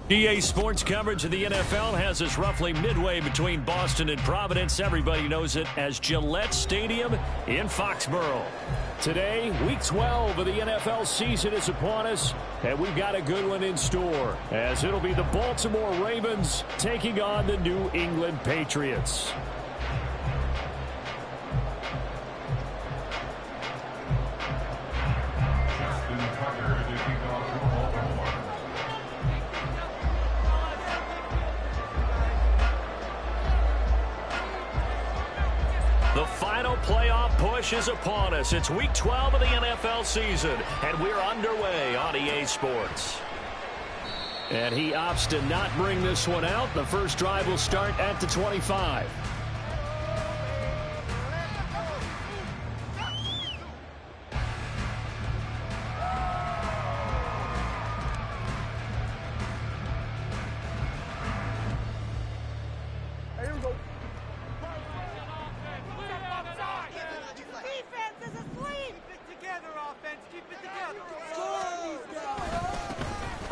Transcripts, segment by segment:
EA Sports coverage of the NFL has us roughly midway between Boston and Providence. Everybody knows it as Gillette Stadium in Foxborough. Today, Week 12 of the NFL season is upon us, and we've got a good one in store, as it'll be the Baltimore Ravens taking on the New England Patriots. The final playoff push is upon us. It's Week 12 of the NFL season, and we're underway on EA Sports. And he opts to not bring this one out. The first drive will start at the 25.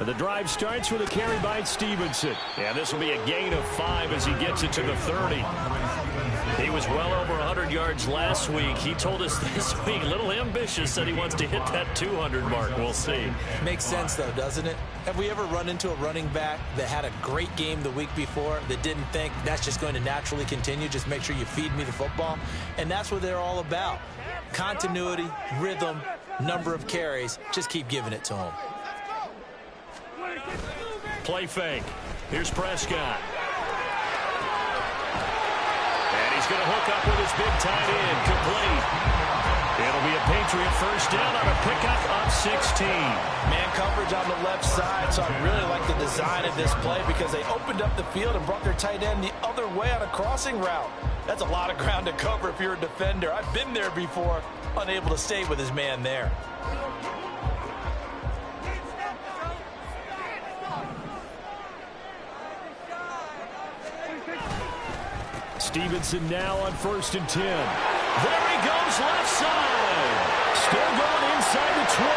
The drive starts with a carry by Stevenson. And this will be a gain of 5 as he gets it to the 30. He was well over 100 yards last week. He told us this week, a little ambitious, that he wants to hit that 200 mark. We'll see. Makes sense, though, doesn't it? Have we ever run into a running back that had a great game the week before that didn't think that's just going to naturally continue? Just make sure you feed me the football. And that's what they're all about. Continuity, rhythm, number of carries. Just keep giving it to him. Play fake. Here's Prescott. And he's going to hook up with his big tight end. Complete. It'll be a Patriot first down on a pickup of 16. Man coverage on the left side, so I really like the design of this play because they opened up the field and brought their tight end the other way on a crossing route. That's a lot of ground to cover if you're a defender. I've been there before, unable to stay with his man there. Stevenson now on 1st and 10. There he goes, left side. Still going inside the 20.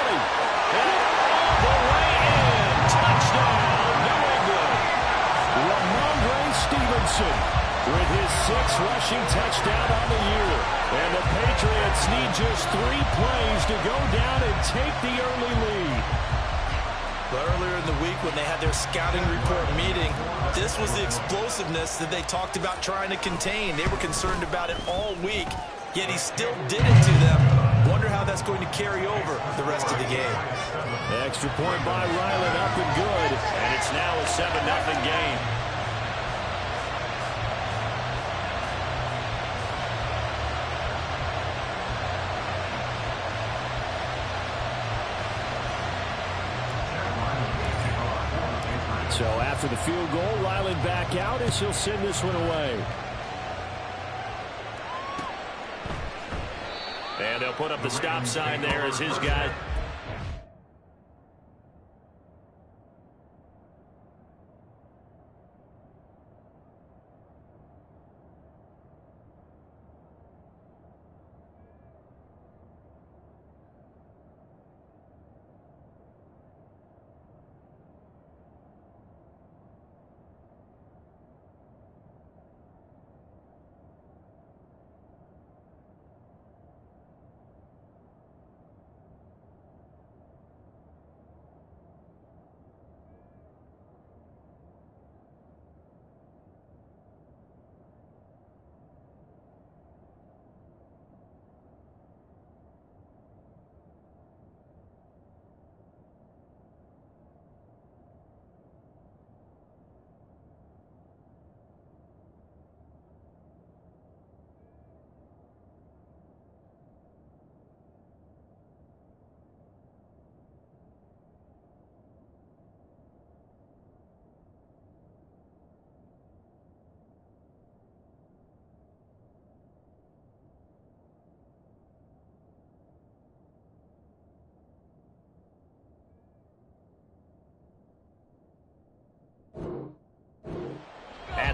And all the way in. Touchdown, New England. Ramondre Stevenson with his 6th rushing touchdown on the year. And the Patriots need just 3 plays to go down and take the early lead. But earlier in the week when they had their scouting report meeting, this was the explosiveness that they talked about trying to contain. They were concerned about it all week, yet he still did it to them. Wonder how that's going to carry over the rest of the game. Extra point by Ryland, up and good. And it's now a 7-0 game. So after the field goal, Ryland back out as he'll send this one away. And they'll put up the stop sign there as his guy.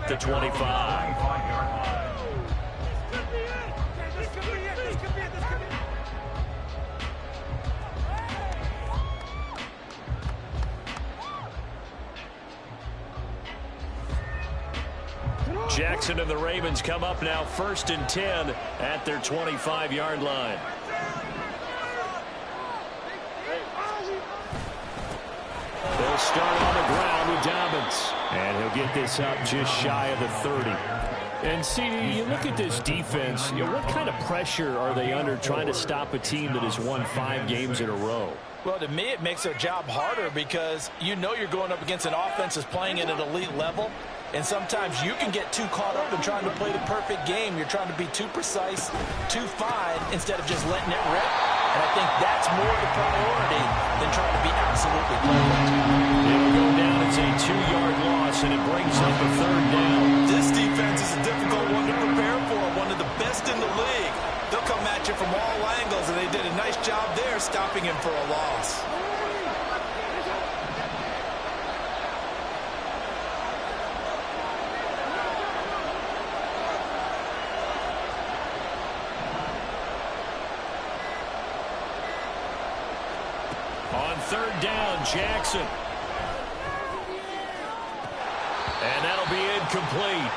at the 25. Jackson and the Ravens come up now 1st and 10 at their 25-yard line. They'll start on the ground with Dobbins. And he'll get this up just shy of the 30. And CD, you look at this defense, what kind of pressure are they under trying to stop a team that has won 5 games in a row? Well, to me, it makes their job harder because you know you're going up against an offense that's playing at an elite level. And sometimes you can get too caught up in trying to play the perfect game. You're trying to be too precise, too fine, instead of just letting it rip. And I think that's more the priority than trying to be absolutely perfect. It'll go down as a 2-yard loss, and it brings up a 3rd down. This defense is a difficult one to prepare for, one of the best in the league. They'll come at you from all angles, and they did a nice job there stopping him for a loss. On 3rd down, Jackson. And that'll be incomplete.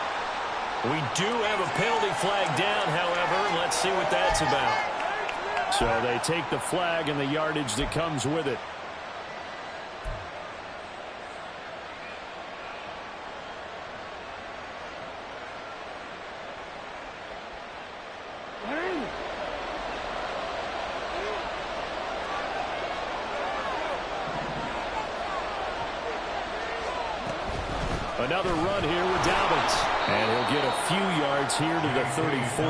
We do have a penalty flag down, however. Let's see what that's about. So they take the flag and the yardage that comes with it. Another run here with Dobbins. And he'll get a few yards here to the 34.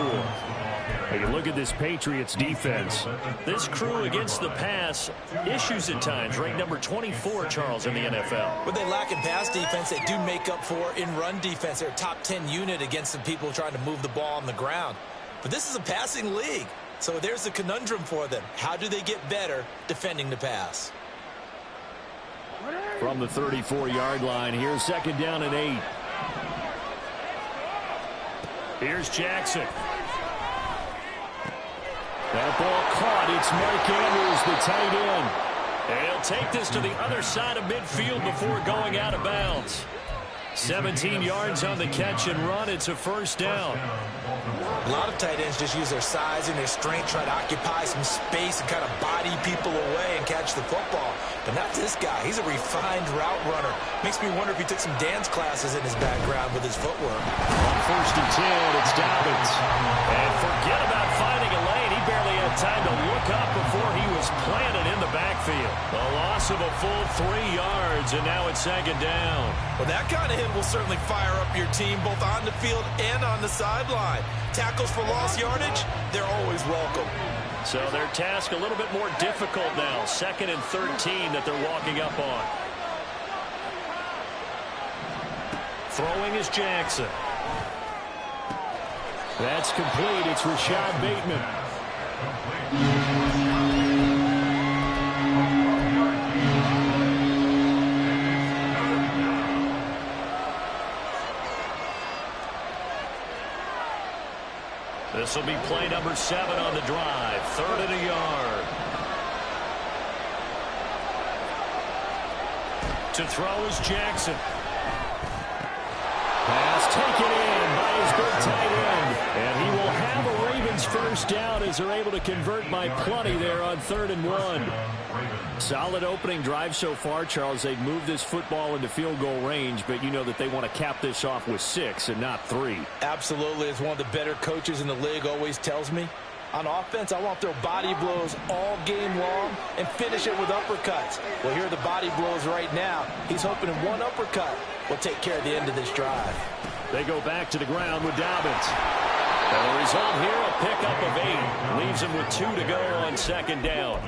Hey, you look at this Patriots defense. This crew against the pass, issues at times. Ranked number 24, Charles, in the NFL. What they lack in pass defense, they do make up for in run defense. They're a top 10 unit against the people trying to move the ball on the ground. But this is a passing league. So there's the conundrum for them. How do they get better defending the pass? From the 34-yard line, here's 2nd down and 8. Here's Jackson. That ball caught. It's Mark Andrews, the tight end. And he'll take this to the other side of midfield before going out of bounds. 17 yards on the catch and run. It's a 1st down. A lot of tight ends just use their size and their strength, try to occupy some space and kind of body people away and catch the football. But not this guy. He's a refined route runner. Makes me wonder if he took some dance classes in his background with his footwork. On 1st and 10, it's Dobbins. And forget about finding a lane. He barely had time to look up before he was planted in the backfield. A loss of a full 3 yards, and now it's 2nd down. Well, that kind of hit will certainly fire up your team both on the field and on the sideline. Tackles for lost yardage, they're always welcome. So their task a little bit more difficult now. 2nd and 13 that they're walking up on. Throwing is Jackson. That's complete. It's Rashad Bateman. This will be play number 7 on the drive. 3rd and a yard. To throw is Jackson. Pass taken in by his good tight end. And he will have a Ravens 1st down as they're able to convert by plenty there on 3rd and 1. Solid opening drive so far, Charles. They've moved this football into field goal range, but you know that they want to cap this off with 6 and not 3. Absolutely. As one of the better coaches in the league always tells me, on offense, I want to throw body blows all game long and finish it with uppercuts. Well, here are the body blows right now. He's hoping in one uppercut will take care of the end of this drive. They go back to the ground with Dobbins. And the result here, a pickup of 8. Leaves them with 2 to go on 2nd down.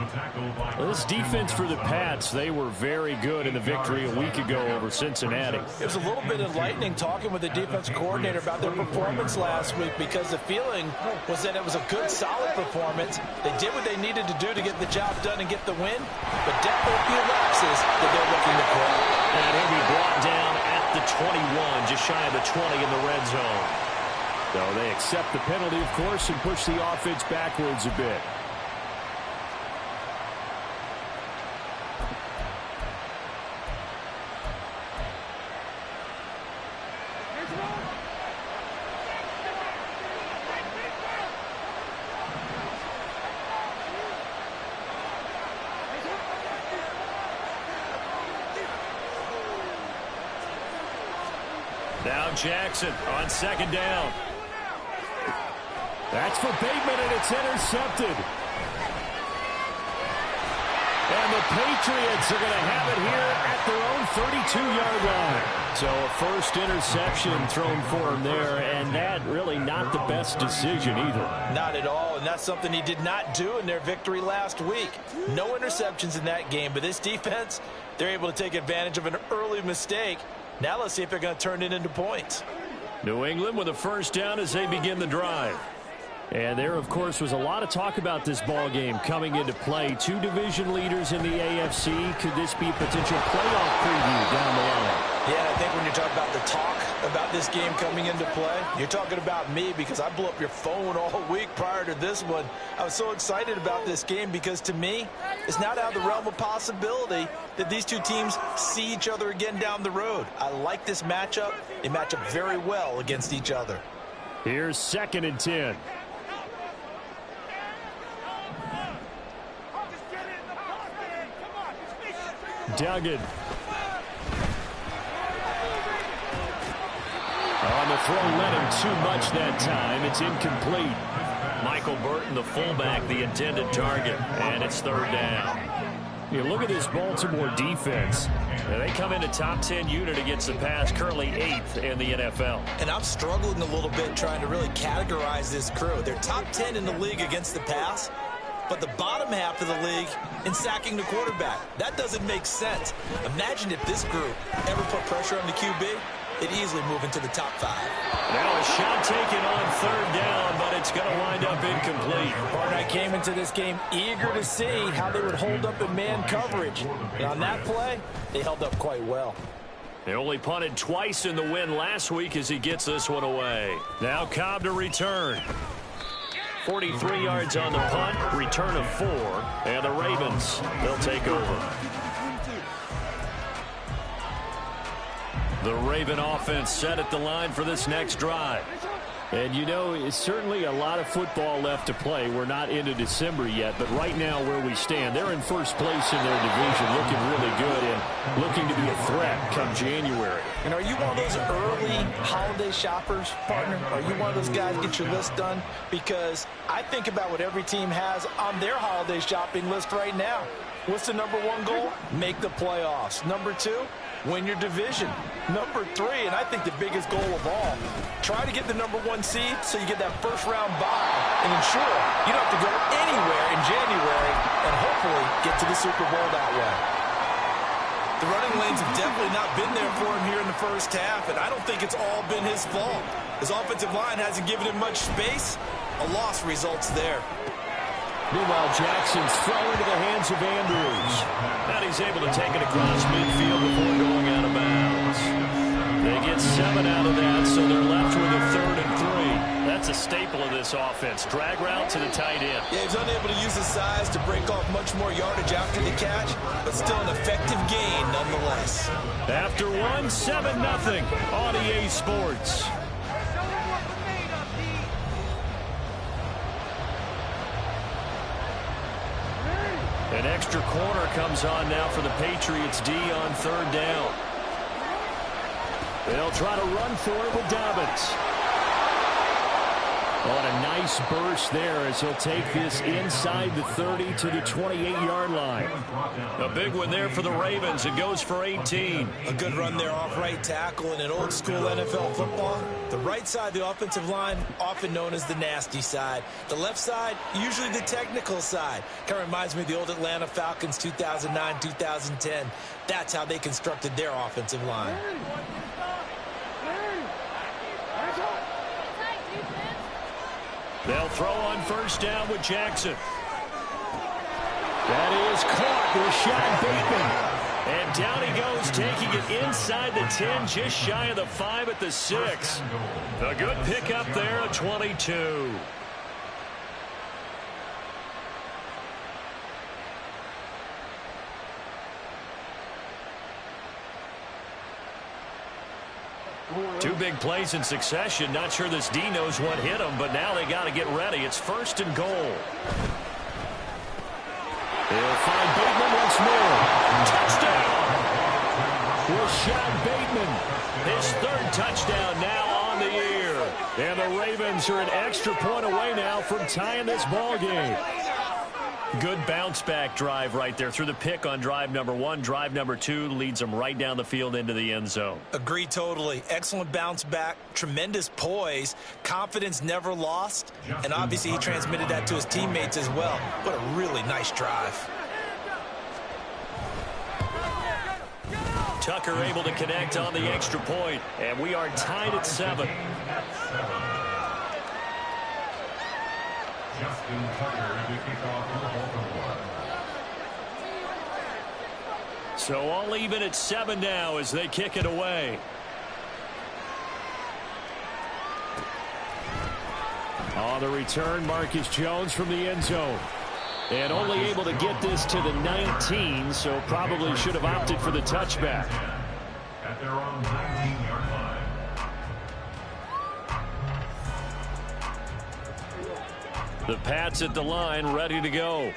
Well, this defense for the Pats, they were very good in the victory a week ago over Cincinnati. It was a little bit enlightening talking with the defensive coordinator about their performance last week because the feeling was that it was a good, solid performance. They did what they needed to do to get the job done and get the win, but definitely a few lapses that they're looking to correct. And he'll be brought down at the 21, just shy of the 20 in the red zone. So they accept the penalty, of course, and push the offense backwards a bit. Now Jackson on second down. That's for Bateman, and it's intercepted. And the Patriots are going to have it here at their own 32-yard line. So a first interception thrown for him there, and that really not the best decision either. Not at all, and that's something he did not do in their victory last week. No interceptions in that game, but this defense, they're able to take advantage of an early mistake. Now let's see if they're going to turn it into points. New England with a first down as they begin the drive. And there, of course, was a lot of talk about this ball game coming into play. Two division leaders in the AFC. Could this be a potential playoff preview down the line? Yeah, I think when you're talking about the talk about this game coming into play, you're talking about me because I blew up your phone all week prior to this one. I was so excited about this game because, to me, it's not out of the realm of possibility that these two teams see each other again down the road. I like this matchup. They match up very well against each other. Here's 2nd and 10. Duggan. On the throw, led him too much that time. It's incomplete. Michael Burton, the fullback, the intended target. And it's 3rd down. You look at this Baltimore defense. They come into top 10 unit against the pass, currently 8th in the NFL. And I'm struggling a little bit trying to really categorize this crew. They're top 10 in the league against the pass, but the bottom half of the league in sacking the quarterback. That doesn't make sense. Imagine if this group ever put pressure on the QB, it'd easily move into the top 5. Now a shot taken on 3rd down, but it's going to wind up incomplete. Partner, I came into this game eager to see how they would hold up in man coverage. And on that play, they held up quite well. They only punted twice in the win last week as he gets this one away. Now Cobb to return. 43 yards on the punt, return of 4, and the Ravens, they'll take over. The Raven offense set at the line for this next drive. And, you know, it's certainly a lot of football left to play. We're not into December yet, but right now where we stand, they're in first place in their division, looking really good and looking to be a threat come January. And are you one of those early holiday shoppers, partner? Are you one of those guys get your list done? Because I think about what every team has on their holiday shopping list right now. What's the #1 goal? Make the playoffs. #2, win your division. #3, and I think the biggest goal of all, try to get the #1 seed so you get that first-round bye and ensure you don't have to go anywhere in January and hopefully get to the Super Bowl that way. The running lanes have definitely not been there for him here in the first half, and I don't think it's all been his fault. His offensive line hasn't given him much space. A loss results there. Meanwhile, Jackson's throw into the hands of Andrews. And he's able to take it across midfield before going out of bounds. They get 7 out of that, so they're left with a 3rd and 3. That's a staple of this offense. Drag route to the tight end. Yeah, he's unable to use his size to break off much more yardage after the catch, but still an effective gain nonetheless. After 1, 7-0 on EA Sports. An extra corner comes on now for the Patriots D on 3rd down. They'll try to run for it with Dobbins. Oh, and a nice burst there as he'll take this inside the 30 to the 28-yard line. A big one there for the Ravens. It goes for 18. A good run there off right tackle in an old-school NFL football. The right side of the offensive line, often known as the nasty side. The left side, usually the technical side. Kind of reminds me of the old Atlanta Falcons 2009-2010. That's how they constructed their offensive line. They'll throw on 1st down with Jackson. That is caught. Rashad Bateman. And down he goes, taking it inside the 10, just shy of the 5 at the 6. A good pickup there, a 22. Two big plays in succession. Not sure this D knows what hit him, but now they got to get ready. It's 1st and goal. They'll find Bateman once more. Touchdown! Rashad Bateman, his 3rd touchdown now on the year. And the Ravens are an extra point away now from tying this ball game. Good bounce-back drive right there through the pick on drive number 1. Drive number 2 leads them right down the field into the end zone. Agree totally. Excellent bounce back, tremendous poise, confidence never lost, and obviously he transmitted that to his teammates as well. What a really nice drive. Tucker able to connect on the extra point, and we are tied at 7. So all even at 7 now as they kick it away. On the return, Marcus Jones from the end zone. And only able to get this to the 19, so probably should have opted for the touchback. At their own 19-yard line. The Pats at the line, ready to go.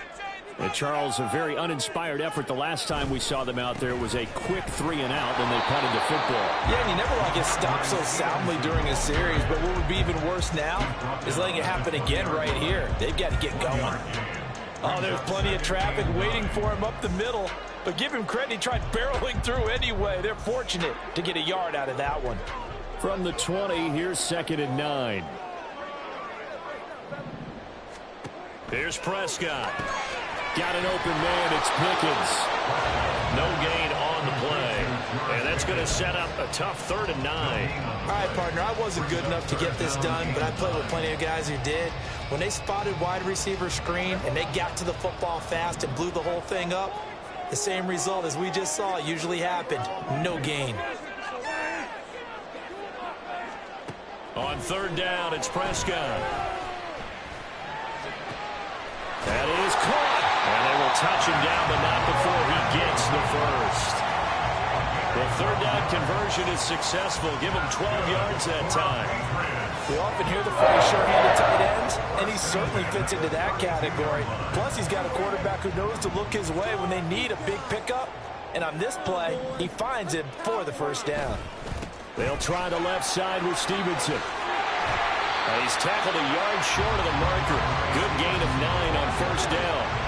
And Charles, a very uninspired effort the last time we saw them out there. It was a quick 3 and out, then they punted the football. Yeah, and you never want to get stopped so soundly during a series, but what would be even worse now is letting it happen again right here. They've got to get going. Oh, there's plenty of traffic waiting for him up the middle, but give him credit, he tried barreling through anyway. They're fortunate to get a yard out of that one. From the 20, here's 2nd and 9. Here's Prescott. Got an open man. It's Pickens. No gain on the play. And that's going to set up a tough 3rd and 9. All right, partner, I wasn't good enough to get this done, but I played with plenty of guys who did. When they spotted wide receiver screen and they got to the football fast and blew the whole thing up, the same result as we just saw usually happened. No gain. On 3rd down, it's Prescott. That is caught. And they will touch him down, but not before he gets the 1st. The 3rd down conversion is successful. Give him 12 yards that time. We often hear the phrase sure-handed tight ends, and he certainly fits into that category. Plus, he's got a quarterback who knows to look his way when they need a big pickup. And on this play, he finds it for the 1st down. They'll try the left side with Stevenson. He's tackled a yard short of the marker. Good gain of 9 on 1st down.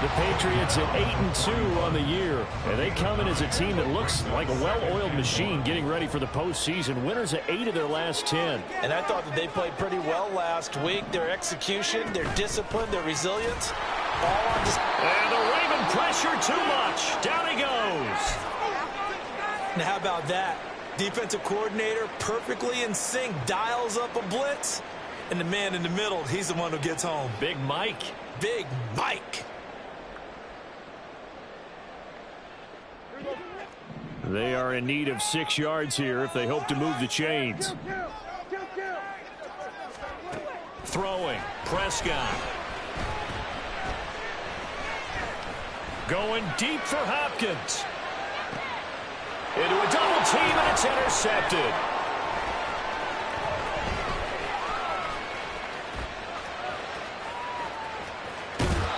The Patriots at 8-2 on the year. And they come in as a team that looks like a well-oiled machine getting ready for the postseason. Winners at 8 of their last 10. And I thought that they played pretty well last week. Their execution, their discipline, their resilience, all on display. And the Raven pressure too much. Down he goes. Now how about that? Defensive coordinator perfectly in sync, dials up a blitz. And the man in the middle, he's the one who gets home. Big Mike. Big Mike. They are in need of 6 yards here if they hope to move the chains. Throwing. Prescott. Going deep for Hopkins. Into a double team, and it's intercepted.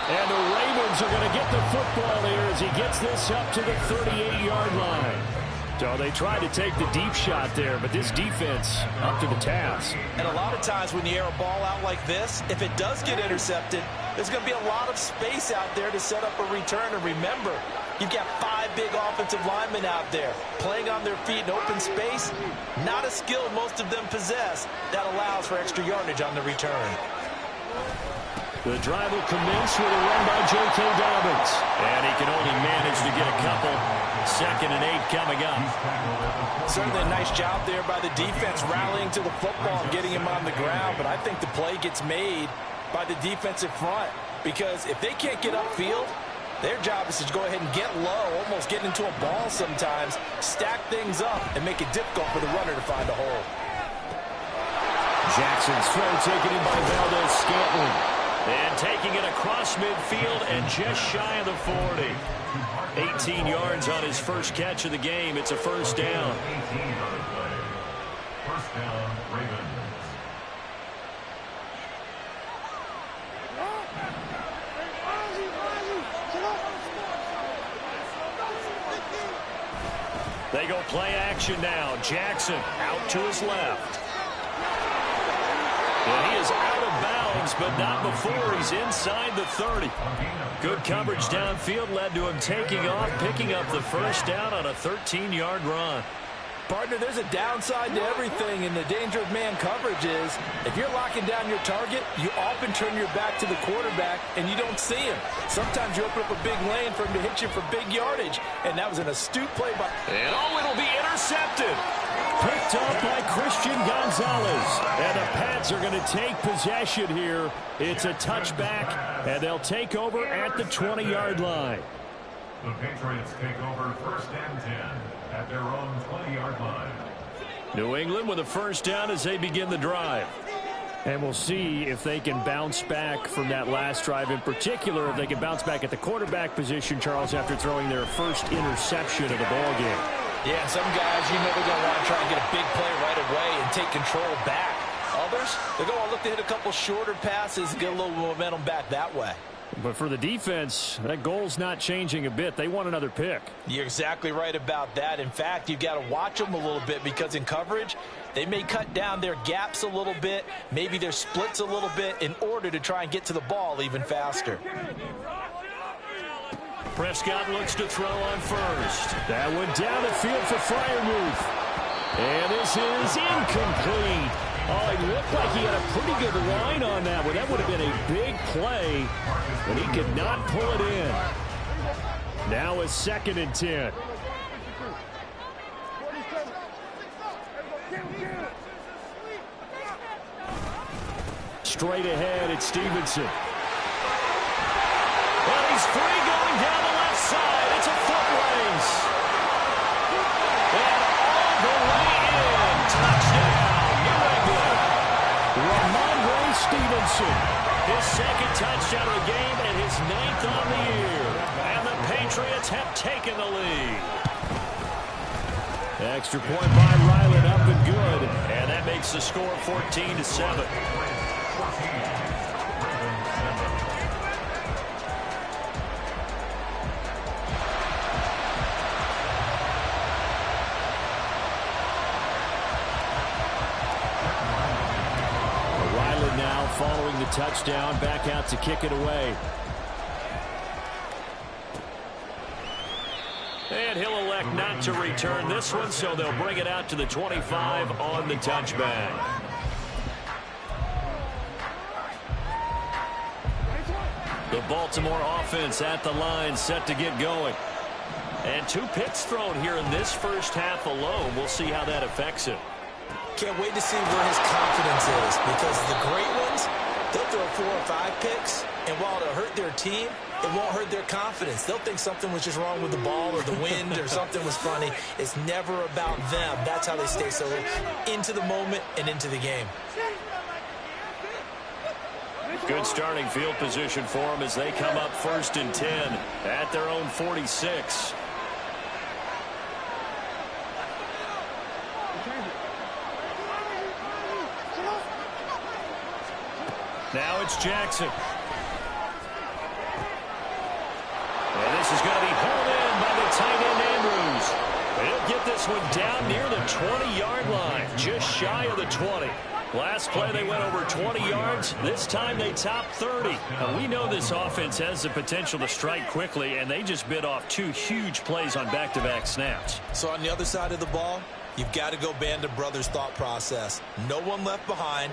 And the Ravens are going to get the football here as he gets this up to the 38-yard line. So they tried to take the deep shot there, but this defense up to the task. And a lot of times when you air a ball out like this, if it does get intercepted, there's going to be a lot of space out there to set up a return. And remember, you've got 5 big offensive linemen out there playing on their feet in open space. Not a skill most of them possess that allows for extra yardage on the return. The drive will commence with a run by J.K. Dobbins. And he can only manage to get a couple. 2nd and 8 coming up. Certainly a nice job there by the defense rallying to the football and getting him on the ground. But I think the play gets made by the defensive front. Because if they can't get upfield, Their job is to go ahead and get low, almost get into a ball sometimes, stack things up, and make it difficult for the runner to find a hole. Jackson's throw taken in by Valdez-Scantling. And taking it across midfield and just shy of the 40. 18 yards on his first catch of the game. It's a first down. 18 on the play. First down, Ravens. They go play action now. Jackson out to his left. And he is out of bounds, but not before he's inside the 30. Good coverage downfield led to him taking off, picking up the first down on a 13-yard run. Partner, there's a downside to everything, and the danger of man coverage is if you're locking down your target, you often turn your back to the quarterback, and you don't see him. Sometimes you open up a big lane for him to hit you for big yardage, and that was an astute play by... And it'll be intercepted. Picked up by Christian Gonzalez. And the Pats are going to take possession here. It's a touchback, and they'll take over at the 20-yard line. The Patriots take over first and 10 at their own 20-yard line. New England with a first down as they begin the drive. And we'll see if they can bounce back from that last drive, in particular if they can bounce back at the quarterback position, Charles, after throwing their first interception of the ballgame. Yeah, and some guys, you know they're going to want to try and get a big play right away and take control back. Others, they're going to look to hit a couple shorter passes and get a little momentum back that way. But for the defense, that goal's not changing a bit. They want another pick. You're exactly right about that. In fact, you've got to watch them a little bit because in coverage, they may cut down their gaps a little bit, maybe their splits a little bit in order to try and get to the ball even faster. Prescott looks to throw on first. That went down the field for Freiermuth. And this is incomplete. Oh, it looked like he had a pretty good line on that one. That would have been a big play, but he could not pull it in. Now it's 2nd and 10. Straight ahead, it's Stevenson. Well, he's free going down the left side. It's a foot race. And all the way in. Touchdown, New England. Ramondre Stevenson. His 2nd touchdown of the game and his 9th on the year. And the Patriots have taken the lead. Extra point by Ryland, up and good. And that makes the score 14-7. Now following the touchdown, back out to kick it away. And he'll elect not to return this one, so they'll bring it out to the 25 on the touchback. The Baltimore offense at the line, set to get going. And 2 picks thrown here in this first half alone. We'll see how that affects it. Can't wait to see where his confidence is, because the great ones, they'll throw 4 or 5 picks, and while it'll hurt their team, it won't hurt their confidence. They'll think something was just wrong with the ball or the wind or something was funny. It's never about them. That's how they stay so into the moment and into the game. Good starting field position for them as they come up 1st and 10 at their own 46. Now it's Jackson. And this is going to be pulled in by the tight end Andrews. He'll get this one down near the 20-yard line, just shy of the 20. Last play they went over 20 yards. This time they topped 30. Now, we know this offense has the potential to strike quickly, and they just bit off 2 huge plays on back-to-back snaps. So on the other side of the ball, you've got to go Band of Brothers thought process. No one left behind,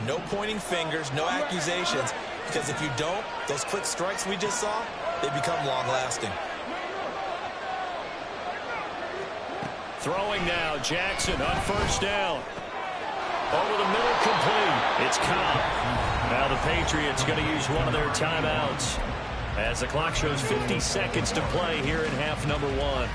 no pointing fingers, no accusations, because if you don't, those quick strikes we just saw, they become long-lasting. Throwing now, Jackson on first down. Over the middle, complete. It's Cobb. Now the Patriots going to use one of their timeouts. As the clock shows 50 seconds to play here in half number one.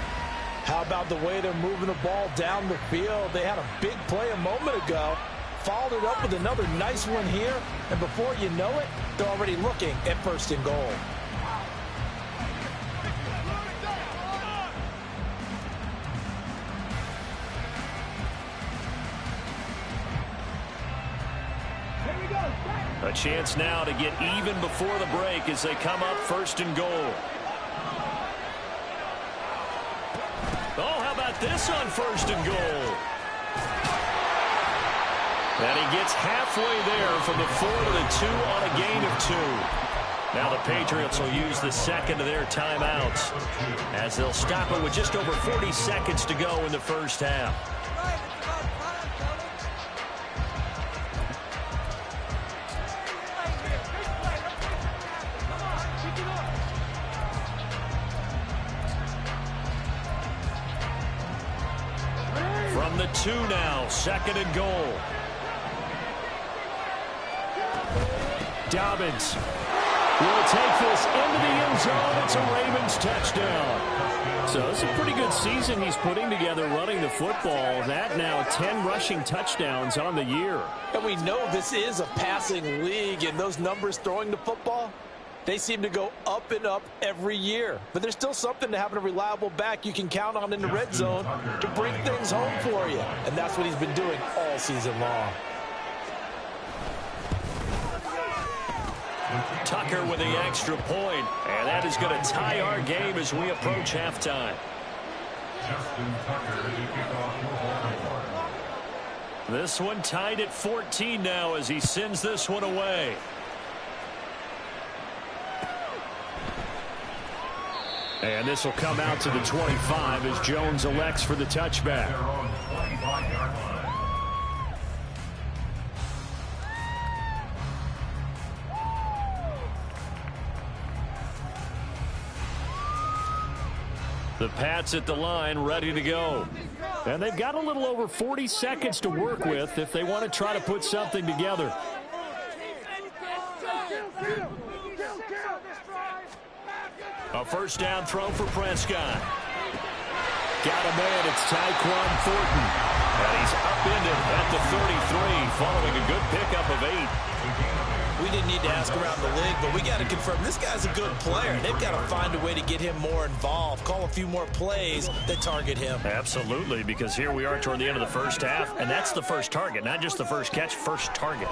How about the way they're moving the ball down the field? They had a big play a moment ago. Followed it up with another nice one here. And before you know it, they're already looking at 1st and goal. A chance now to get even before the break as they come up 1st and goal. Oh, how about this on 1st and goal? And he gets halfway there from the 4 to the 2 on a gain of 2. Now the Patriots will use the second of their timeouts as they'll stop it with just over 40 seconds to go in the first half. From the 2 now, 2nd and goal. Dobbins will take this into the end zone. It's a Ravens touchdown. So it's a pretty good season he's putting together running the football. That now 10 rushing touchdowns on the year. And we know this is a passing league, and those numbers throwing the football, they seem to go up and up every year. But there's still something to having a reliable back you can count on in the red zone to bring things home for you. And that's what he's been doing all season long. Tucker with the extra point, and that is going to tie our game as we approach halftime. This one tied at 14 now as he sends this one away. And this will come out to the 25 as Jones elects for the touchback. The Pats at the line, ready to go. And they've got a little over 40 seconds to work with if they want to try to put something together. A first down throw for Prescott. Got a man, it's Tyquan Thornton. And he's upended at the 33 following a good pickup of 8. We didn't need to ask around the league, but we got to confirm this guy's a good player. They've got to find a way to get him more involved, call a few more plays that target him. Absolutely, because here we are toward the end of the first half, and that's the first target, not just the first catch, first target.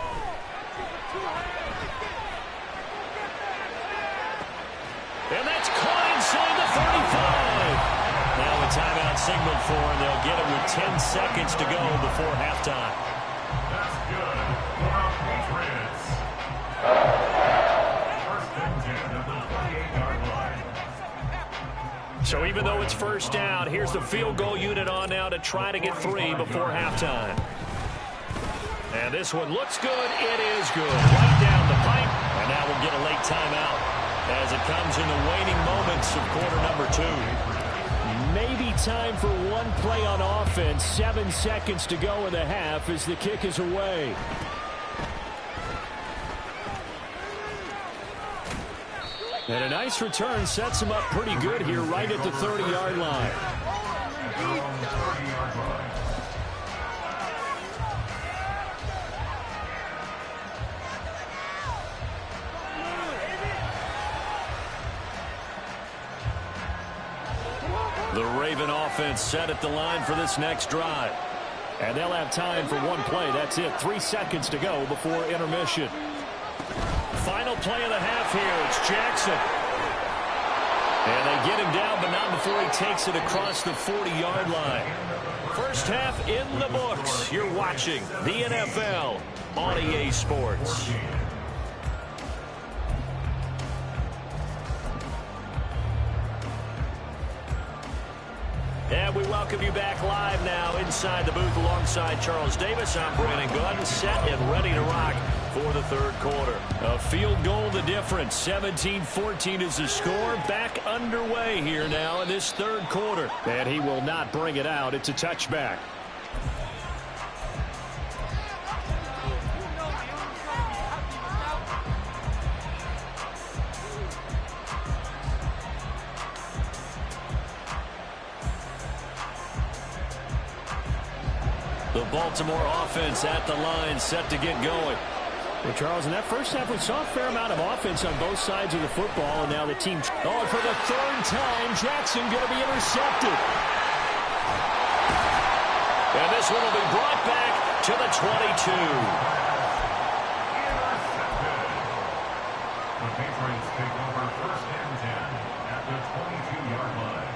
And that's caught inside the 35. Now a timeout signal for him. They'll get it with 10 seconds to go before halftime. That's good. Patriots. First and 10 at the 28-yard line. So even though it's first down, here's the field goal unit on now to try to get 3 before halftime. And this one looks good. It is good. Right down the pipe. And now we'll get a late timeout as it comes in the waning moments of quarter number 2. Maybe time for one play on offense. 7 seconds to go in the half as the kick is away. And a nice return sets him up pretty good here right at the 30-yard line. The Raven offense set at the line for this next drive. And they'll have time for one play. That's it. 3 seconds to go before intermission. Final play of the half here. It's Jackson. And they get him down, but not before he takes it across the 40-yard line. First half in the books. You're watching the NFL on EA Sports. And we welcome you back live now inside the booth alongside Charles Davis. I'm Brandon Gunn, set and ready to rock for the third quarter. A field goal the difference. 17-14 is the score. Back underway here now in this third quarter. And he will not bring it out. It's a touchback. Baltimore offense at the line, set to get going. Well, Charles, in that first half, we saw a fair amount of offense on both sides of the football, and now the team... Oh, and for the third time, Jackson going to be intercepted. And this one will be brought back to the 22. The Patriots take over first and 10 at the 22-yard line.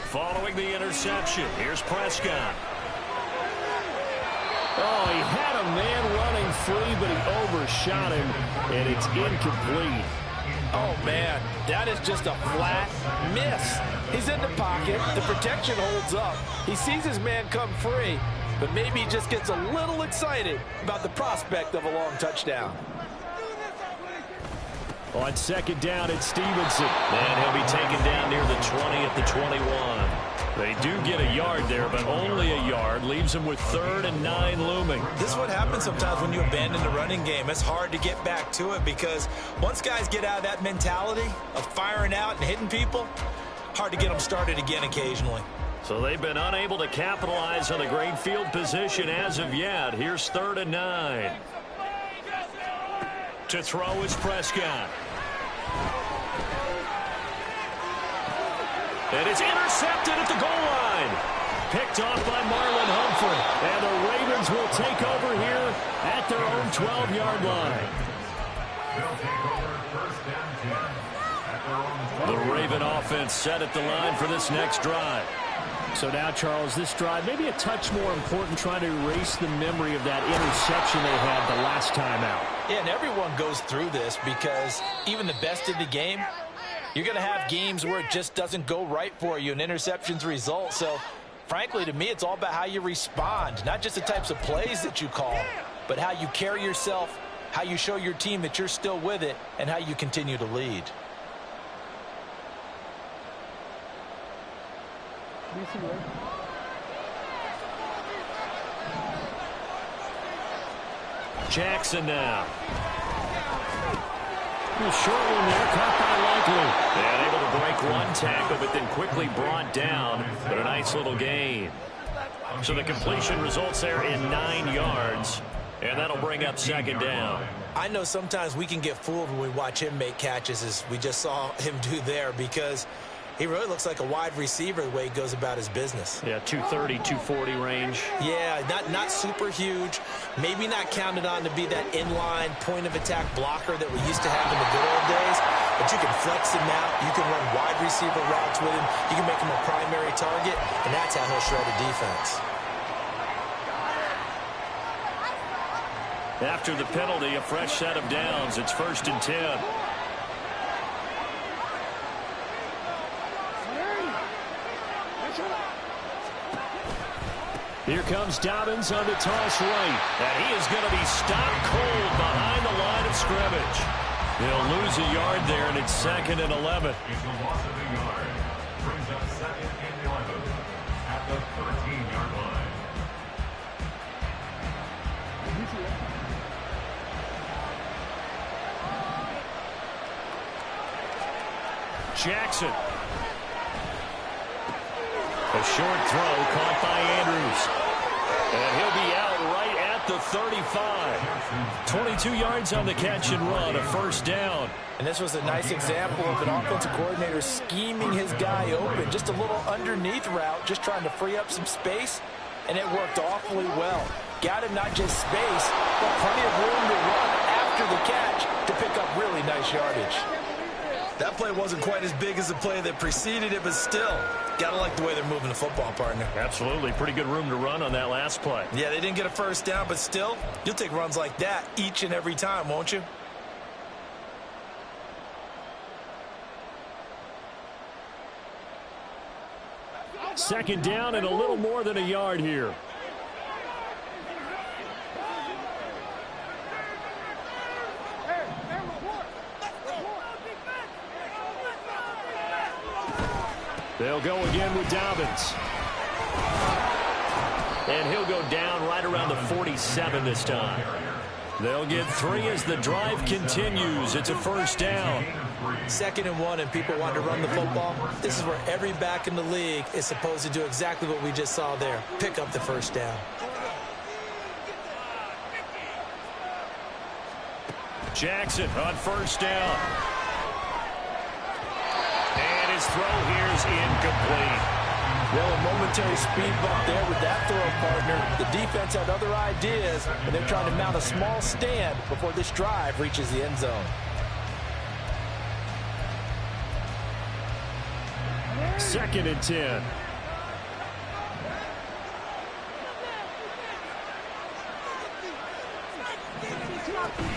Following the interception, here's Prescott. Oh, he had a man running free, but he overshot him, and it's incomplete. Oh, man, that is just a flat miss. He's in the pocket. The protection holds up. He sees his man come free, but maybe he just gets a little excited about the prospect of a long touchdown. On second down, it's Stevenson. And he'll be taken down near the 20 at the 21. They do get a yard there, but only a yard. Leaves them with 3rd and 9 looming. This is what happens sometimes when you abandon the running game. It's hard to get back to it because once guys get out of that mentality of firing out and hitting people, hard to get them started again occasionally. So they've been unable to capitalize on the great field position as of yet. Here's 3rd and 9. To throw is Prescott. And it's intercepted at the goal line. Picked off by Marlon Humphrey. And the Ravens will take over here at their own 12-yard line. They'll take over first and 10 at their own 12-yard line. The Raven offense set at the line for this next drive. So now, Charles, this drive maybe a touch more important, trying to erase the memory of that interception they had the last time out. Yeah, and everyone goes through this because even the best in the game, you're going to have games where it just doesn't go right for you and interceptions result. So, frankly, to me, it's all about how you respond, not just the types of plays that you call, but how you carry yourself, how you show your team that you're still with it, and how you continue to lead. Jackson now. Short one there, caught by Likely. And able to break one tackle, but then quickly brought down. But a nice little gain. So the completion results there in 9 yards. And that'll bring up second down. I know sometimes we can get fooled when we watch him make catches, as we just saw him do there, because he really looks like a wide receiver the way he goes about his business. Yeah, 230, 240 range. Yeah, not super huge. Maybe not counted on to be that inline point-of-attack blocker that we used to have in the good old days. But you can flex him out. You can run wide receiver routes with him. You can make him a primary target, and that's how he'll shred a defense. After the penalty, a fresh set of downs. It's 1st and 10. Here comes Dobbins on the toss right. And he is going to be stopped cold behind the line of scrimmage. They'll lose a yard there, and it's 2nd and 11. It's a loss of a yard. Brings up 2nd and 11 at the 13-yard line. Jackson. A short throw caught by Andrews. And he'll be out right at the 35. 22 yards on the catch and run, a 1st down. And this was a nice example of an offensive coordinator scheming his guy open. Just a little underneath route, just trying to free up some space, and it worked awfully well. Got him not just space, but plenty of room to run after the catch to pick up really nice yardage. That play wasn't quite as big as the play that preceded it, but still, got to like the way they're moving the football, partner. Absolutely. Pretty good room to run on that last play. Yeah, they didn't get a 1st down, but still, you'll take runs like that each and every time, won't you? Second down and a little more than a yard here. They'll go again with Dobbins. And he'll go down right around the 47 this time. They'll get 3 as the drive continues. It's a first down. 2nd and 1, and people want to run the football. This is where every back in the league is supposed to do exactly what we just saw there. Pick up the first down. Jackson on first down. And his throw here is incomplete. Well, a momentary speed bump there with that throw partner. The defense had other ideas, and they're trying to mount a small stand before this drive reaches the end zone. 2nd and 10.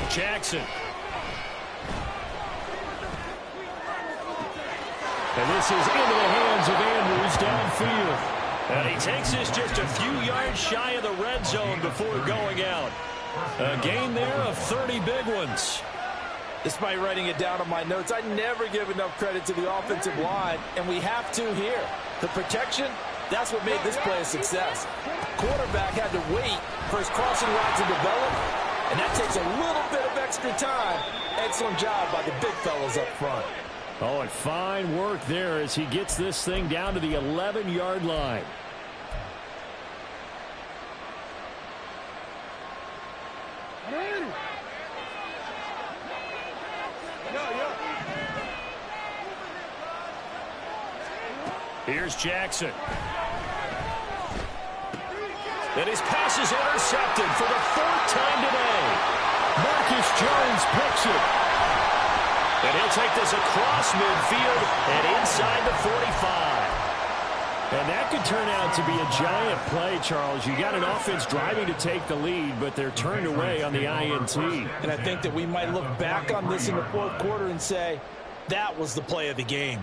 Jackson. And this is into the hands of Andrews downfield. And he takes this just a few yards shy of the red zone before going out. A gain there of 30 big ones. Despite writing it down on my notes, I never give enough credit to the offensive line, and we have to here. The protection, that's what made this play a success. Quarterback had to wait for his crossing route to develop, and that takes a little bit of extra time. Excellent job by the big fellas up front. Oh, and fine work there as he gets this thing down to the 11-yard line. Here's Jackson. And his pass is intercepted for the 4th time today. Marcus Jones picks it. And he'll take this across midfield and inside the 45. And that could turn out to be a giant play, Charles. You got an offense driving to take the lead, but they're turned away on the INT. And I think that we might look back on this in the 4th quarter and say, that was the play of the game.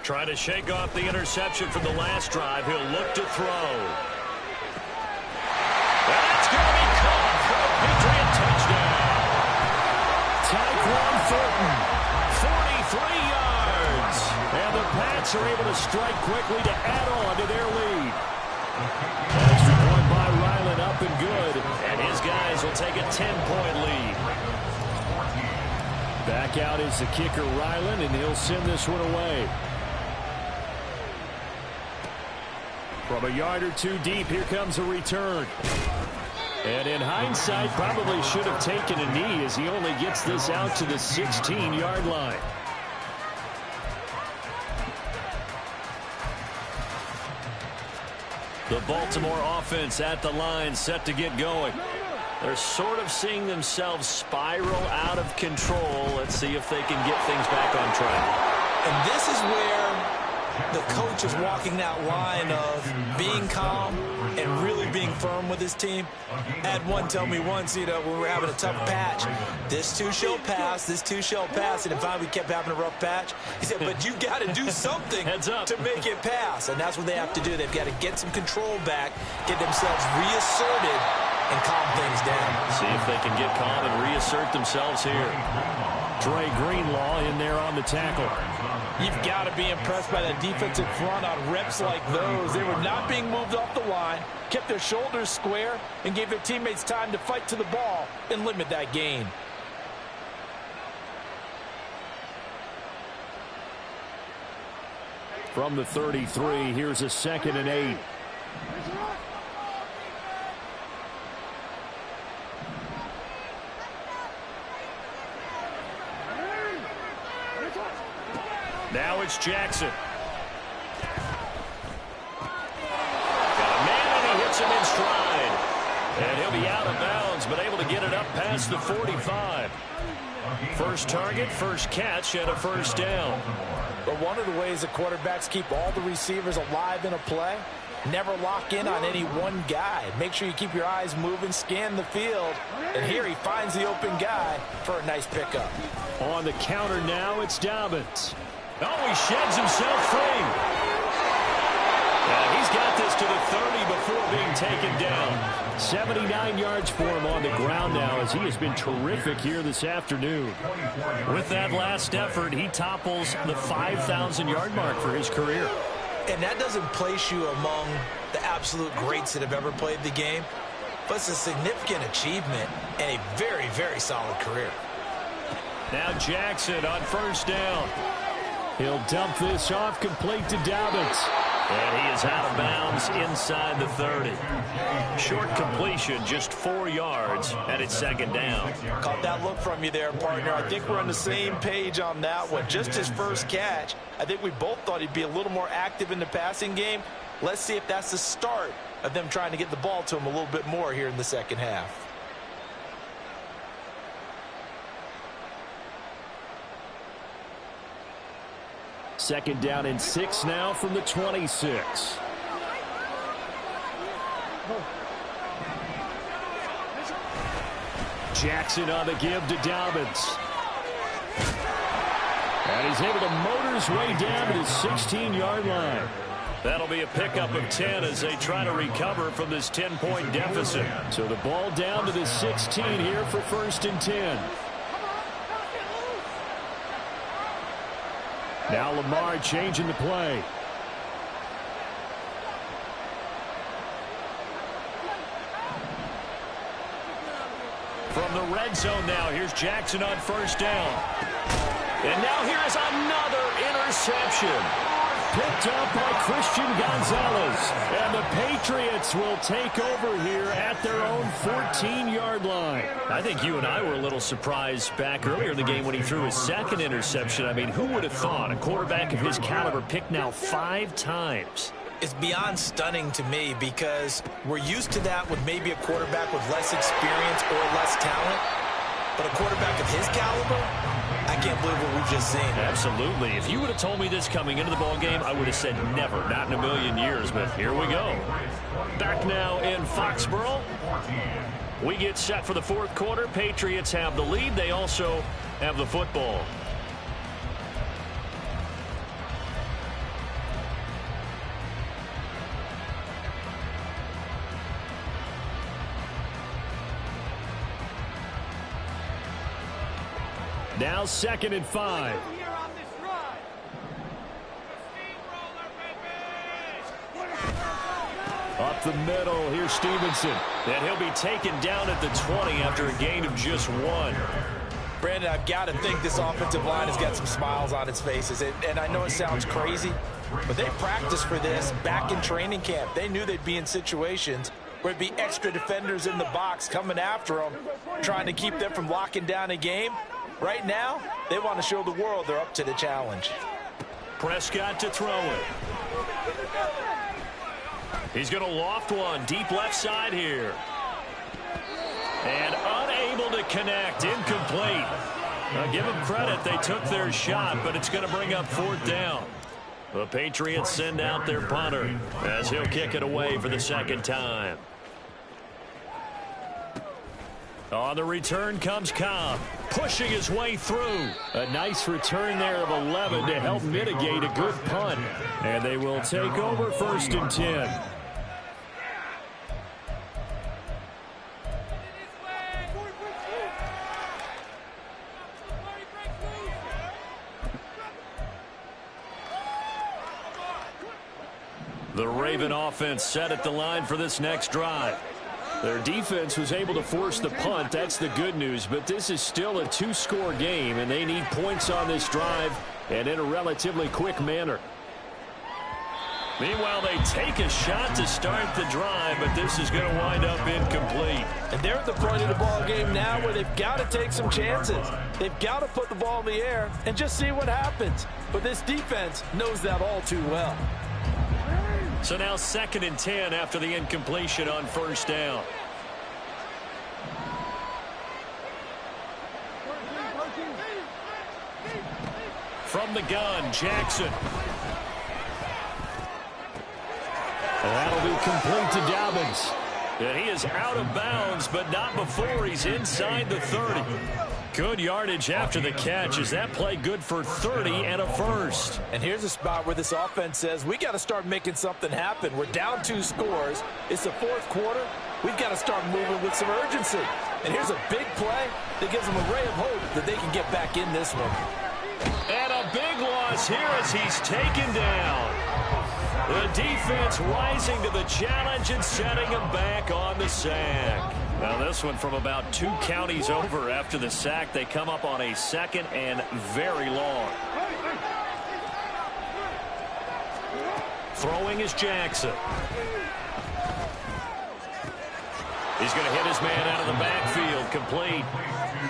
Trying to shake off the interception from the last drive. He'll look to throw. That's going to be caught for a Patriot touchdown. Tyquan Thornton, 43 yards. and the Pats are able to strike quickly to add on to their lead. Extra point by Ryland, up and good. And his guys will take a 10-point lead. Back out is the kicker, Ryland, and he'll send this one away. From a yard or two deep, here comes a return. And in hindsight, probably should have taken a knee as he only gets this out to the 16-yard line. The Baltimore offense at the line, set to get going. They're sort of seeing themselves spiral out of control. Let's see if they can get things back on track. And this is where the coach is walking that line of being calm and really being firm with his team. I had one tell me once, when we were having a tough patch, this too shall pass, this too shall pass. And finally we kept having a rough patch. He said, but you've got to do something to make it pass. And that's what they have to do. They've got to get some control back, get themselves reasserted, and calm things down. See if they can get calm and reassert themselves here. Dre Greenlaw in there on the tackle. You've got to be impressed by that defensive front on reps like those. They were not being moved off the line, kept their shoulders square, and gave their teammates time to fight to the ball and limit that gain. From the 33, here's a 2nd and 8. Now it's Jackson. Got a man and he hits him in stride. And he'll be out of bounds, but able to get it up past the 45. First target, first catch, and a first down. But one of the ways the quarterbacks keep all the receivers alive in a play, never lock in on any one guy. Make sure you keep your eyes moving, scan the field. And here he finds the open guy for a nice pickup. On the counter now, it's Dobbins. Oh, he sheds himself free. He's got this to the 30 before being taken down. 79 yards for him on the ground now, as he has been terrific here this afternoon. With that last effort, he topples the 5,000-yard mark for his career. And that doesn't place you among the absolute greats that have ever played the game, but it's a significant achievement and a very, very solid career. Now Jackson on first down. He'll dump this off, complete to Dobbins. And he is out of bounds inside the 30. Short completion, just 4 yards, and it's second down. Caught that look from you there, partner. I think we're on the same page on that one. Just his first catch. I think we both thought he'd be a little more active in the passing game. Let's see if that's the start of them trying to get the ball to him a little bit more here in the second half. Second down and 6 now from the 26. Jackson on the give to Dobbins. And he's able to motor his way down to the 16-yard line. That'll be a pickup of 10 as they try to recover from this 10-point deficit. So the ball down to the 16 here for first and 10. Now Lamar changing the play. From the red zone now, here's Jackson on first down. And now here is another interception. Picked up by Christian Gonzalez. And the Patriots will take over here at their own 14-yard line. I think you and I were a little surprised back earlier in the game when he threw his second interception. I mean, who would have thought a quarterback of his caliber picked now 5 times? It's beyond stunning to me because we're used to that with maybe a quarterback with less experience or less talent. But a quarterback of his caliber, I can't believe what we've just seen. Absolutely. If you would have told me this coming into the ball game, I would have said never, not in a million years. But here we go. Back now in Foxborough. We get set for the fourth quarter. Patriots have the lead. They also have the football. Now second and 5. Up the middle, here's Stevenson. And he'll be taken down at the 20 after a gain of just 1. Brandon, I've got to think this offensive line has got some smiles on its faces. And I know it sounds crazy, but they practiced for this back in training camp. They knew they'd be in situations where it'd be extra defenders in the box coming after them, trying to keep them from locking down a game. Right now, they want to show the world they're up to the challenge. Prescott to throw it. He's going to loft one deep left side here. And unable to connect, incomplete. Now give them credit, they took their shot, but it's going to bring up fourth down. The Patriots send out their punter as he'll kick it away for the second time. On the return comes Cobb, pushing his way through. A nice return there of 11 to help mitigate a good punt. And they will take over first and 10. The Raven offense set at the line for this next drive. Their defense was able to force the punt. That's the good news. But this is still a 2-score game, and they need points on this drive and in a relatively quick manner. Meanwhile, they take a shot to start the drive, but this is going to wind up incomplete. And they're at the point of the ball game now where they've got to take some chances. They've got to put the ball in the air and just see what happens. But this defense knows that all too well. So now second and 10 after the incompletion on first down. From the gun, Jackson. That'll be complete to Dobbins. And he is out of bounds, but not before he's inside the 30. Good yardage after the catch. Is that play good for 30 and a first? And here's a spot where this offense says, we got to start making something happen. We're down 2 scores. It's the fourth quarter. We've got to start moving with some urgency. And here's a big play that gives them a ray of hope that they can get back in this one. And a big loss here as he's taken down. The defense rising to the challenge and setting him back on the sack. Now this one from about 2 counties over after the sack. They come up on a 2nd and very long. Throwing is Jackson. He's going to hit his man out of the backfield, complete.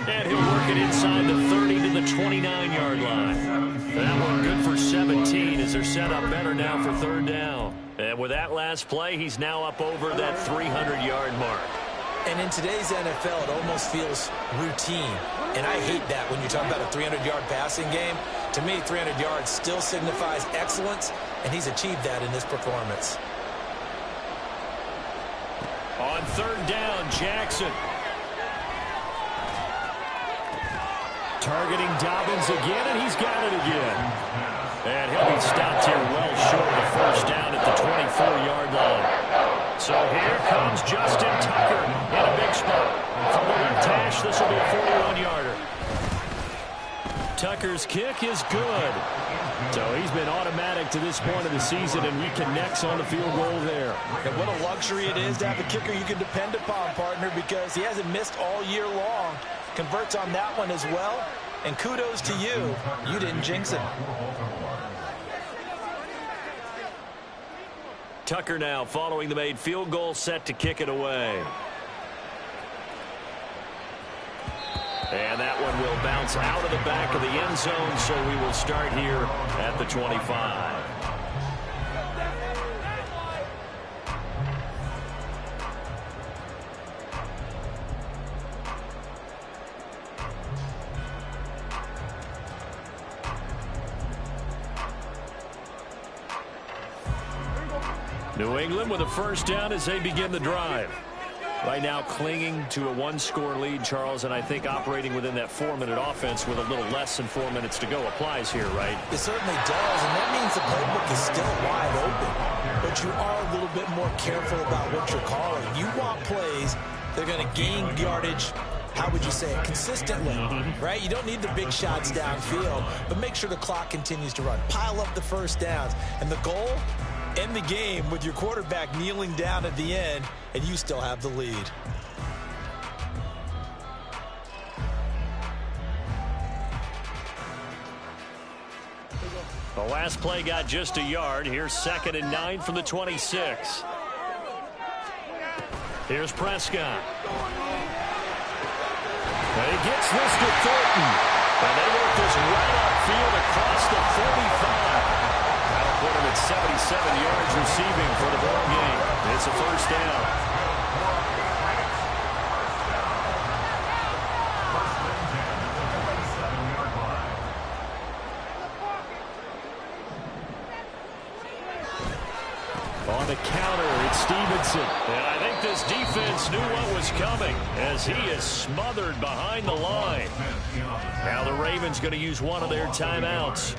And he'll work it inside the 30 to the 29-yard line. That one good for 17 as they're set up better now for 3rd down. And with that last play, he's now up over that 300-yard mark. And in today's NFL, it almost feels routine. And I hate that when you talk about a 300-yard passing game. To me, 300 yards still signifies excellence, and he's achieved that in this performance. On 3rd down, Jackson. Targeting Dobbins again, and he's got it again. And he'll be stopped here well short of the 1st down at the 24-yard line. So here comes Justin Tucker in a big spot. From the left hash, this will be a 41-yarder. Tucker's kick is good. So he's been automatic to this point of the season, and he connects on the field goal there. And what a luxury it is to have a kicker you can depend upon, partner, because he hasn't missed all year long. Converts on that one as well. And kudos to you. You didn't jinx it. Tucker now following the made field goal, set to kick it away. And that one will bounce out of the back of the end zone, so we will start here at the 25. New England with a 1st down as they begin the drive. Right now clinging to a 1-score lead, Charles, and I think operating within that 4-minute offense with a little less than 4 minutes to go applies here, right? It certainly does, and that means the playbook is still wide open. But you are a little bit more careful about what you're calling. You want plays that are going to gain yardage, how would you say it, consistently, right? You don't need the big shots downfield, but make sure the clock continues to run. Pile up the 1st downs, and the goal, end the game with your quarterback kneeling down at the end, and you still have the lead. The last play got just a yard. Here's 2nd and 9 from the 26. Here's Prescott. And he gets this to Thornton. And they work this right upfield across the 45. That'll put him at 77 yards receiving for the ball game. It's a 1st down. On the counter, it's Stevenson. And I think this defense knew what was coming as he is smothered behind the line. Now the Ravens going to use one of their timeouts.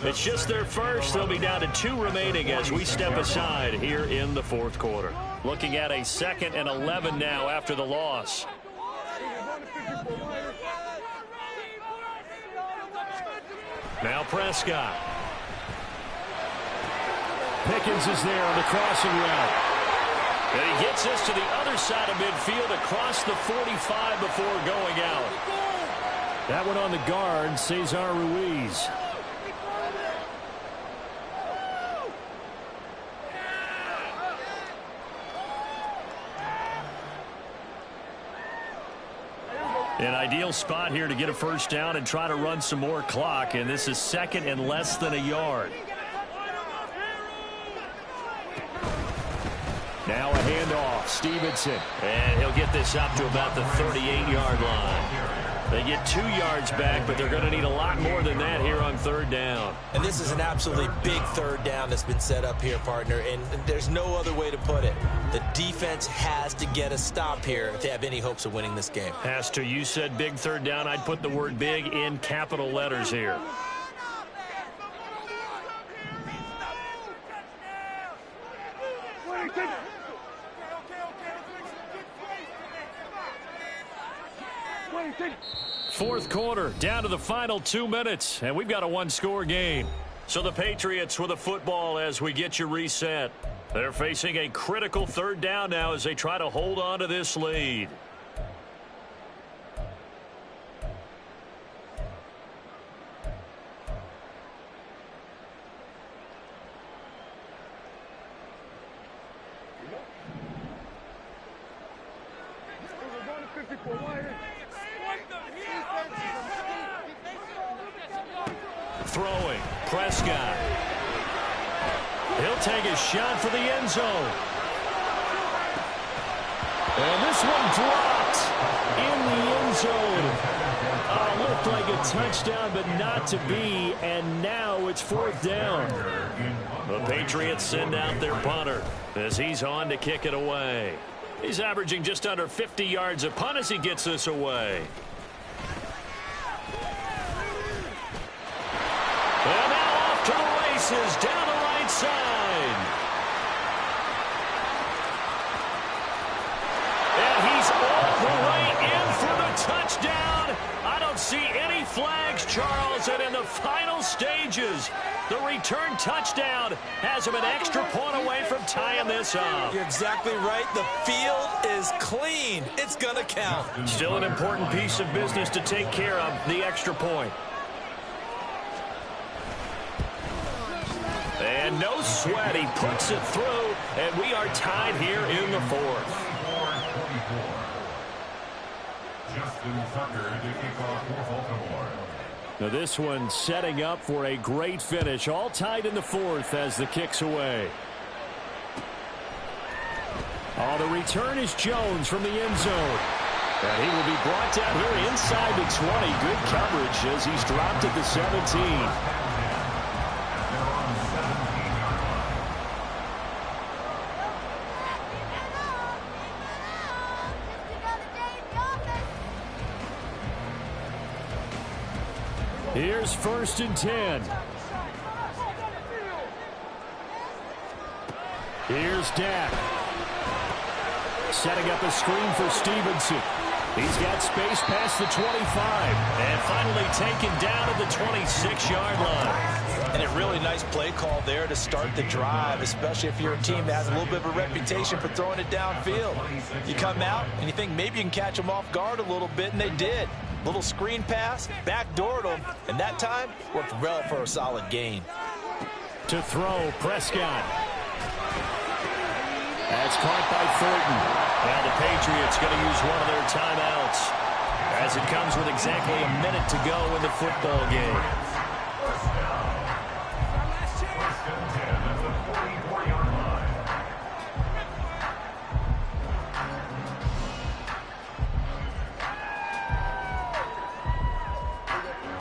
It's just their first. They'll be down to 2 remaining as we step aside here in the 4th quarter. Looking at a 2nd and 11 now after the loss. Now Prescott. Pickens is there on the crossing route. And he gets this to the other side of midfield across the 45 before going out. That one on the guard, Cesar Ruiz. An ideal spot here to get a 1st down and try to run some more clock, and this is 2nd and less than a yard. Now a handoff, Stevenson, and he'll get this up to about the 38-yard line. They get 2 yards back, but they're going to need a lot more than that here on third down. And this is an absolutely big third down that's been set up here, partner, and there's no other way to put it. The defense has to get a stop here if they have any hopes of winning this game. Has to. You said big third down. I'd put the word big in capital letters here. Fourth quarter, down to the final 2 minutes, and we've got a one-score game. So the Patriots with the football as we get you reset. They're facing a critical third down now as they try to hold on to this lead. Throwing, Prescott. He'll take a shot for the end zone. And this one dropped in the end zone. Looked like a touchdown, but not to be. And now it's fourth down. The Patriots send out their punter as he's on to kick it away. He's averaging just under 50 yards a punt as he gets this away. And now off to the races down the right side. And he's all the way in for the touchdown. I don't see any flags, Charles. And in the final stages, the return touchdown has him an extra point away from tying this up. You're exactly right. The field is clean. It's going to count. Still an important piece of business to take care of, the extra point. And no sweat, he puts it through, and we are tied here in the fourth. Now this one setting up for a great finish, all tied in the fourth as the kick's away. Oh, the return is Jones from the end zone. And he will be brought down here inside the 20. Good coverage as he's dropped at the 17. Here's first and 10. Here's Dak. Setting up a screen for Stevenson. He's got space past the 25. And finally taken down at the 26-yard line. And a really nice play call there to start the drive, especially if you're a team that has a little bit of a reputation for throwing it downfield. You come out and you think maybe you can catch them off guard a little bit, and they did. Little screen pass, backdoored them, and that time worked well for a solid gain. To throw, Prescott. That's caught by Thornton. Now the Patriots going to use one of their timeouts as it comes with exactly a minute to go in the football game.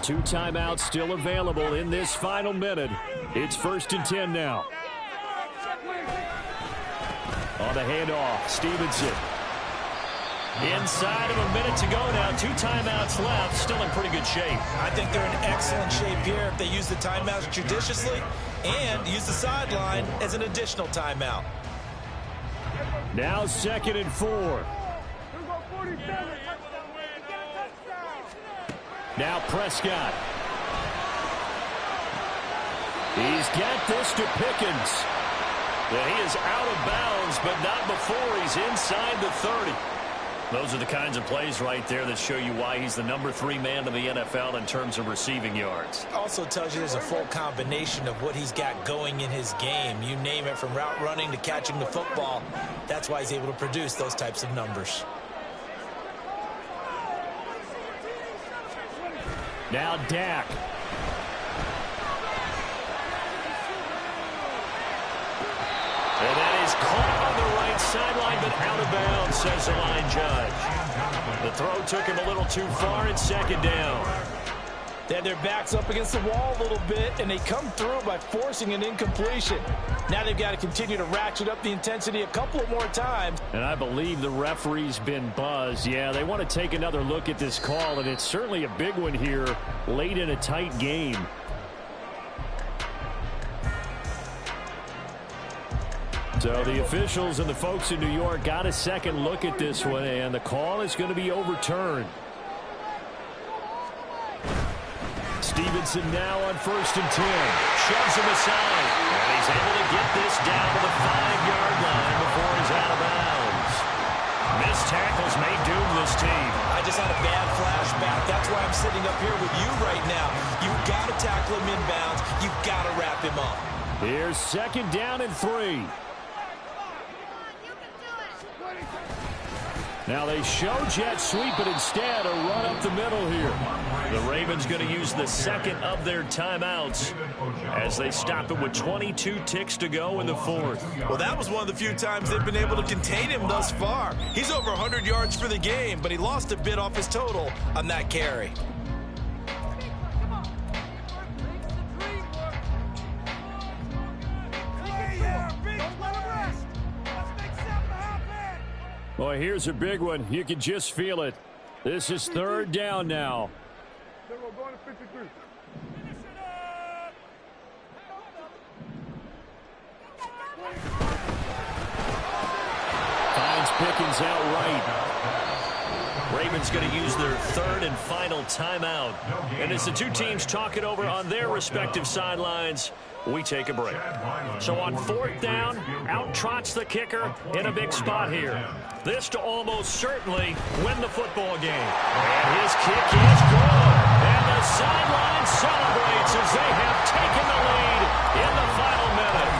Two timeouts still available in this final minute. It's first and 10 now. On the handoff, Stevenson. Inside of a minute to go now. Two timeouts left. Still in pretty good shape. I think they're in excellent shape here if they use the timeouts judiciously and use the sideline as an additional timeout. Now 2nd and 4. Now Prescott. He's got this to Pickens. And he is out of bounds, but not before he's inside the 30. Those are the kinds of plays right there that show you why he's the number 3 man in the NFL in terms of receiving yards. Also tells you there's a full combination of what he's got going in his game. You name it, from route running to catching the football. That's why he's able to produce those types of numbers. Now Dak. And that is caught on the right sideline, but out of bounds, says the line judge. The throw took him a little too far. It's second down. They had their backs up against the wall a little bit, and they come through by forcing an incompletion. Now they've got to continue to ratchet up the intensity a couple of more times. And I believe the referee's been buzzed. Yeah, they want to take another look at this call, and it's certainly a big one here late in a tight game. So the officials and the folks in New York got a second look at this one, and the call is going to be overturned. Stevenson now on 1st and 10. Shoves him aside. And he's able to get this down to the 5-yard line before he's out of bounds. Missed tackles may doom this team. I just had a bad flashback. That's why I'm sitting up here with you right now. You've got to tackle him inbounds. You've got to wrap him up. Here's 2nd down and 3. Now they show jet sweep, but instead a run up the middle here. The Ravens going to use the second of their timeouts as they stop it with 22 ticks to go in the 4th. Well, that was one of the few times they've been able to contain him thus far. He's over 100 yards for the game, but he lost a bit off his total on that carry. Boy, here's a big one. You can just feel it. This is 3rd down now. Finds Pickens out right. Ravens going to use their 3rd and final timeout. And as the two teams talk it over on their respective sidelines, we take a break. So on 4th down, out trots the kicker in a big spot here. This to almost certainly win the football game. And his kick is good. And the sideline celebrates as they have taken the lead in the final minute.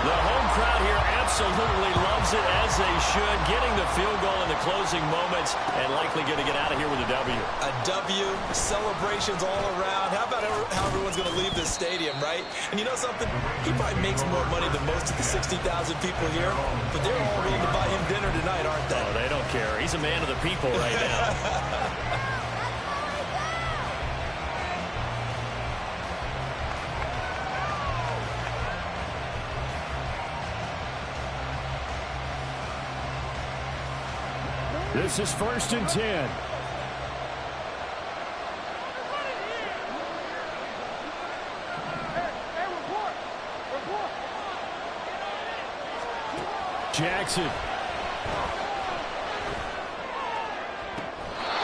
The home crowd here absolutely loves it, as they should, getting the field goal in the closing moments and likely going to get out of here with a W. A W, celebrations all around. How about how everyone's going to leave this stadium, right? And you know something? He probably makes more money than most of the 60,000 people here, but they're all willing to buy him dinner tonight, aren't they? Oh, they don't care. He's a man of the people right now. This is 1st and 10. Jackson.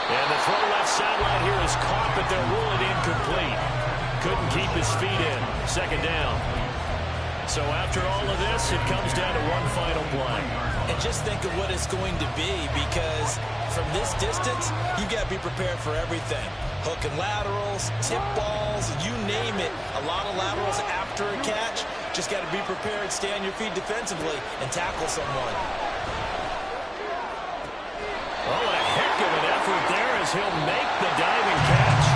And the throw left sideline here is caught, but they'll rule it incomplete. Couldn't keep his feet in. 2nd down. So after all of this, it comes down to one final play. And just think of what it's going to be, because from this distance, you've got to be prepared for everything. Hook and laterals, tip balls, you name it. A lot of laterals after a catch. Just got to be prepared, stay on your feet defensively, and tackle someone. Oh, a heck of an effort there as he'll make the diving catch.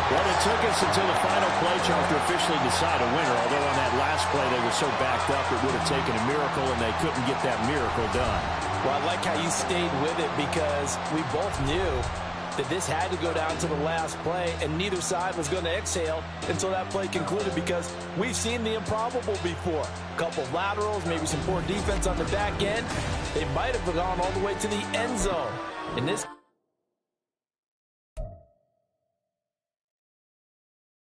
Well, it took us until the final play chart to officially decide a winner, although on that last play they were so backed up it would have taken a miracle, and they couldn't get that miracle done. Well, I like how you stayed with it, because we both knew that this had to go down to the last play, and neither side was going to exhale until that play concluded, because we've seen the improbable before. A couple of laterals, maybe some poor defense on the back end. They might have gone all the way to the end zone. In this